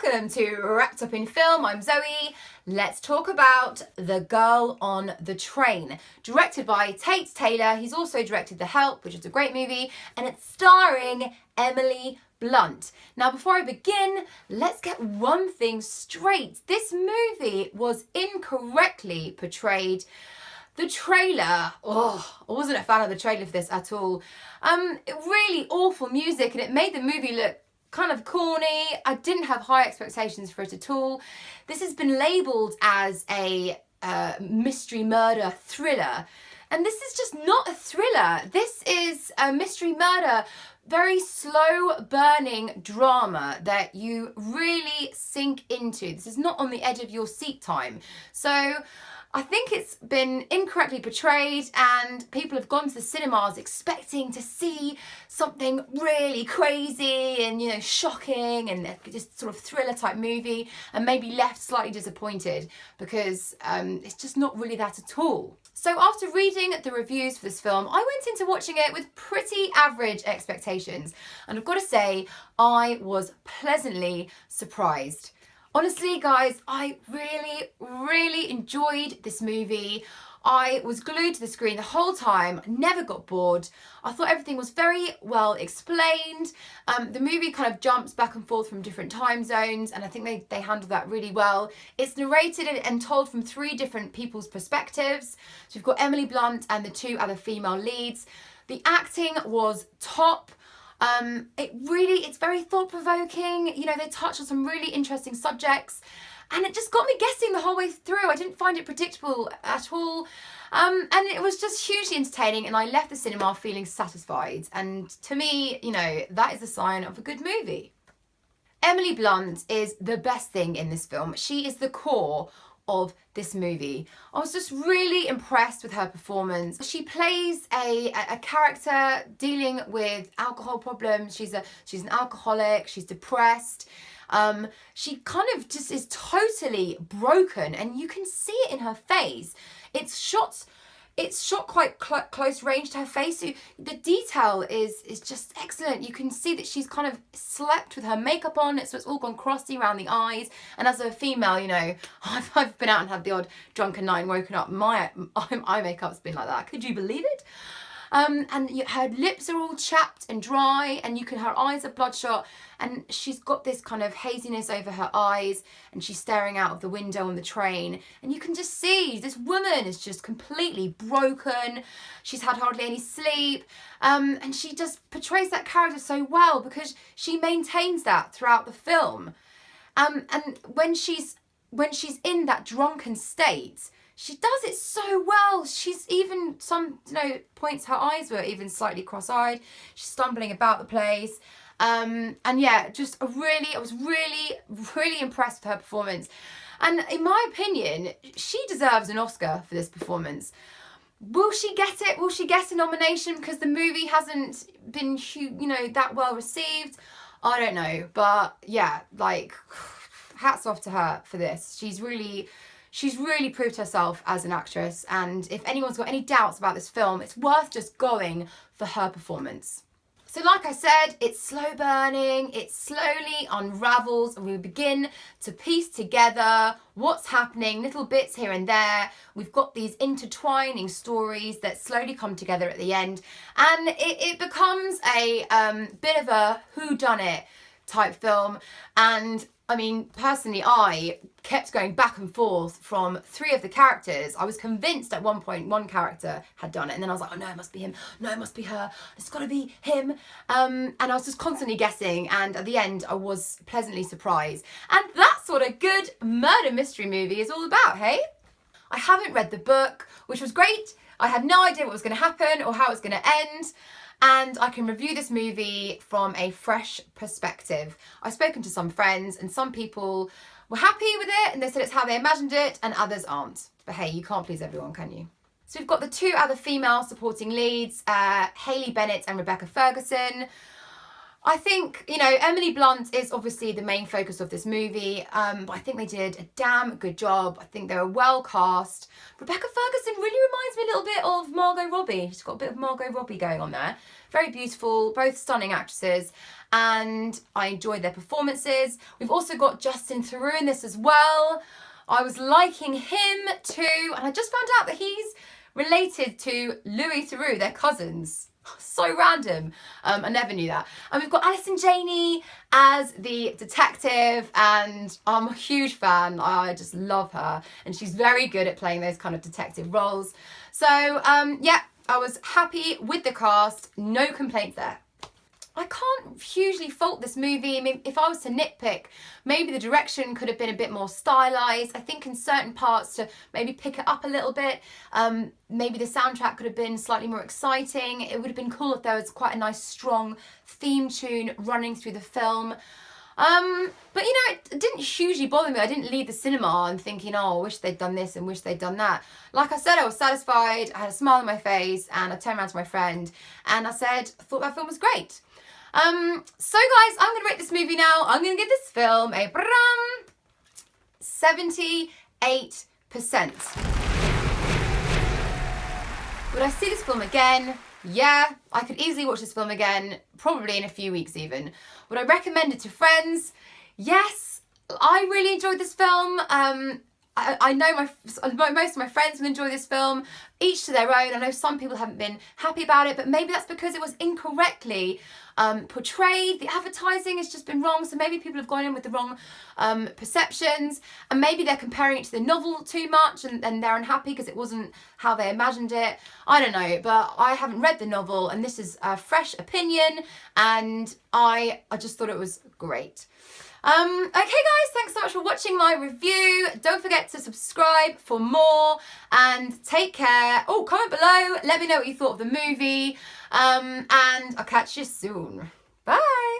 Welcome to Wrapped Up in Film. I'm Zoe. Let's talk about The Girl on the Train, directed by Tate Taylor. He's also directed The Help, which is a great movie, and it's starring Emily Blunt. Now, before I begin, let's get one thing straight. This movie was incorrectly portrayed. The trailer, I wasn't a fan of the trailer for this at all. Really awful music, and it made the movie look kind of corny. I didn't have high expectations for it at all. This has been labelled as a mystery murder thriller, and this is just not a thriller. This is a mystery murder, very slow burning drama that you really sink into. This is not on the edge of your seat time. So I think it's been incorrectly portrayed, and people have gone to the cinemas expecting to see something really crazy and, shocking and just sort of thriller type movie, and maybe left slightly disappointed because it's just not really that at all. So after reading the reviews for this film, I went into watching it with pretty average expectations, and I've got to say, I was pleasantly surprised. Honestly, guys, I really enjoyed this movie. I was glued to the screen the whole time, never got bored. I thought everything was very well explained. The movie kind of jumps back and forth from different time zones, and I think they handled that really well. It's narrated and told from 3 different people's perspectives. So we've got Emily Blunt and the 2 other female leads. The acting was top. It's very thought-provoking. They touch on some really interesting subjects, and it just got me guessing the whole way through. I didn't find it predictable at all. And it was just hugely entertaining, and I left the cinema feeling satisfied. And to me, that is a sign of a good movie. Emily Blunt is the best thing in this film. She is the core of this movie. I was just really impressed with her performance. She plays a character dealing with alcohol problems. She's an alcoholic. She's depressed. She kind of just is totally broken, and you can see it in her face. It's shot quite close range to her face, so the detail is just excellent. You can see that she's kind of slept with her makeup on, so it's all gone crusty around the eyes. And as a female, I've been out and had the odd drunken night and woken up, my eye makeup's been like that. Could you believe it? And her lips are all chapped and dry, and her eyes are bloodshot, and she's got this kind of haziness over her eyes, and she's staring out of the window on the train, and you can just see this woman is just completely broken. She's had hardly any sleep, and she just portrays that character so well because she maintains that throughout the film. And when she's in that drunken state, she does it so well. She's even points her eyes were even slightly cross-eyed. She's stumbling about the place. I was really impressed with her performance. And in my opinion, she deserves an Oscar for this performance. Will she get it? Will she get a nomination because the movie hasn't been that well received? I don't know. But yeah, hats off to her for this. She's really proved herself as an actress, and if anyone's got any doubts about this film, it's worth just going for her performance. So like I said, it's slow burning, it slowly unravels, and we begin to piece together what's happening, little bits here and there. We've got these intertwining stories that slowly come together at the end, and it becomes a bit of a whodunit type film. And I mean, personally, I kept going back and forth from 3 of the characters. I was convinced at one point one character had done it, and then I was like, oh no, it must be him. No, it must be her. It's got to be him. And I was just constantly guessing, and at the end, I was pleasantly surprised. And that's what a good murder mystery movie is all about, hey? I haven't read the book, which was great. I had no idea what was going to happen or how it was going to end. And I can review this movie from a fresh perspective. I've spoken to some friends, and some people were happy with it, and they said it's how they imagined it, and others aren't. But hey, you can't please everyone, can you? So we've got the 2 other female supporting leads, Hayley Bennett and Rebecca Ferguson. I think, you know, Emily Blunt is obviously the main focus of this movie, but I think they did a damn good job. I think they were well cast. Rebecca Ferguson really reminds me a little bit of Margot Robbie. She's got a bit of Margot Robbie going on there. Very beautiful, both stunning actresses, and I enjoyed their performances. We've also got Justin Theroux in this as well. I was liking him too, and I just found out that he's related to Louis Theroux, they're cousins. So random. I never knew that. And we've got Alison Janney as the detective, and I'm a huge fan. I just love her, and she's very good at playing those kind of detective roles. So yeah, I was happy with the cast. No complaints there. I can't hugely fault this movie. I mean, if I was to nitpick, maybe the direction could have been a bit more stylized. I think in certain parts to maybe pick it up a little bit. Maybe the soundtrack could have been slightly more exciting. It would have been cool if there was quite a nice strong theme tune running through the film. But you know, it didn't hugely bother me. I didn't leave the cinema and thinking, oh, I wish they'd done this and wish they'd done that. Like I said, I was satisfied. I had a smile on my face, and I turned around to my friend and I said, I thought that film was great. So guys, I'm going to rate this movie now. I'm going to give this film a 78%. Would I see this film again? Yeah, I could easily watch this film again, probably in a few weeks even. Would I recommend it to friends? Yes, I really enjoyed this film. I know most of my friends will enjoy this film, each to their own. I know some people haven't been happy about it, but maybe that's because it was incorrectly portrayed. The advertising has just been wrong, so maybe people have gone in with the wrong perceptions, and maybe they're comparing it to the novel too much, and they're unhappy because it wasn't how they imagined it. I don't know, but I haven't read the novel, and this is a fresh opinion, and I just thought it was great. Okay guys, thanks so much for watching my review. Don't forget to subscribe for more, and take care. Oh, comment below, let me know what you thought of the movie, and I'll catch you soon. Bye.